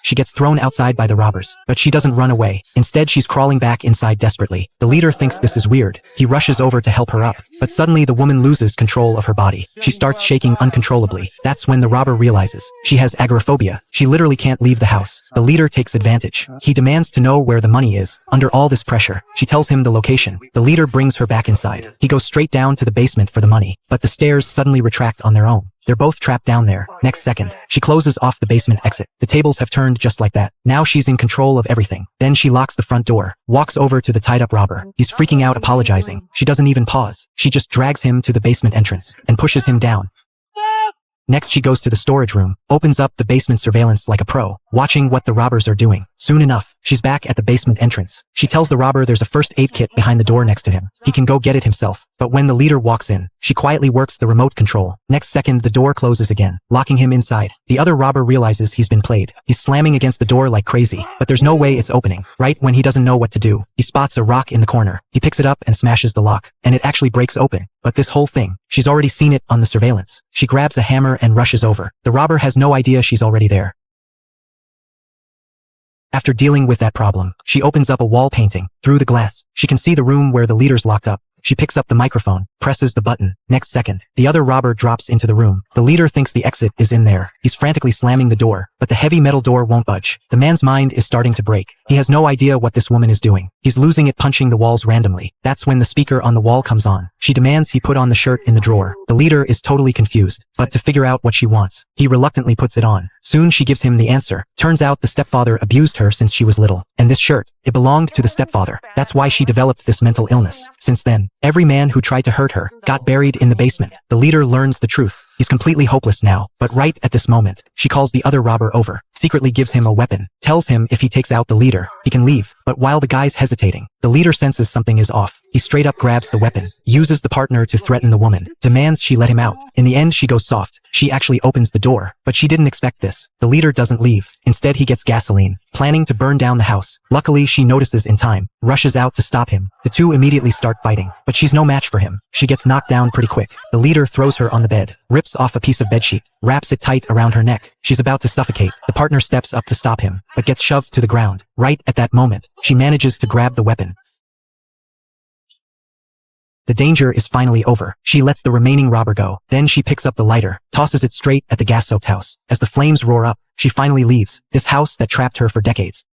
She gets thrown outside by the robbers, but she doesn't run away. Instead, she's crawling back inside desperately. The leader thinks this is weird. He rushes over to help her up, but suddenly the woman loses control of her body. She starts shaking uncontrollably. That's when the robber realizes she has agoraphobia. She literally can't leave the house. The leader takes advantage. He demands to know where the money is. Under all this pressure, she tells him the location. The leader brings her back inside. He goes straight down to the basement for the money, but the stairs suddenly retract on their own. They're both trapped down there. Next second, she closes off the basement exit. The tables have turned just like that. Now she's in control of everything. Then she locks the front door, walks over to the tied-up robber. He's freaking out, apologizing. She doesn't even pause. She just drags him to the basement entrance and pushes him down. Next, she goes to the storage room, opens up the basement surveillance like a pro, watching what the robbers are doing. Soon enough, she's back at the basement entrance. She tells the robber there's a first aid kit behind the door next to him. He can go get it himself. But when the leader walks in, she quietly works the remote control. Next second, the door closes again, locking him inside. The other robber realizes he's been played. He's slamming against the door like crazy, but there's no way it's opening. Right when he doesn't know what to do, he spots a rock in the corner. He picks it up and smashes the lock, and it actually breaks open. But this whole thing, she's already seen it on the surveillance. She grabs a hammer and rushes over. The robber has no idea she's already there. After dealing with that problem, she opens up a wall painting. Through the glass, she can see the room where the leader's locked up. She picks up the microphone, presses the button. Next second, the other robber drops into the room. The leader thinks the exit is in there. He's frantically slamming the door, but the heavy metal door won't budge. The man's mind is starting to break. He has no idea what this woman is doing. He's losing it, punching the walls randomly. That's when the speaker on the wall comes on. She demands he put on the shirt in the drawer. The leader is totally confused, but to figure out what she wants, he reluctantly puts it on. Soon she gives him the answer. Turns out the stepfather abused her since she was little. And this shirt, it belonged to the stepfather. That's why she developed this mental illness. Since then, every man who tried to hurt her got buried in the basement. The leader learns the truth. He's completely hopeless now, but right at this moment, she calls the other robber over, secretly gives him a weapon, tells him if he takes out the leader, he can leave. But while the guy's hesitating, the leader senses something is off. He straight up grabs the weapon, uses the partner to threaten the woman, demands she let him out. In the end, she goes soft. She actually opens the door, but she didn't expect this. The leader doesn't leave. Instead, he gets gasoline, planning to burn down the house. Luckily, she notices in time, rushes out to stop him. The two immediately start fighting, but she's no match for him. She gets knocked down pretty quick. The leader throws her on the bed, rips off a piece of bedsheet, wraps it tight around her neck. She's about to suffocate. The partner steps up to stop him, but gets shoved to the ground. Right at that moment, she manages to grab the weapon. The danger is finally over. She lets the remaining robber go. Then she picks up the lighter, tosses it straight at the gas-soaked house. As the flames roar up, she finally leaves. This house that trapped her for decades,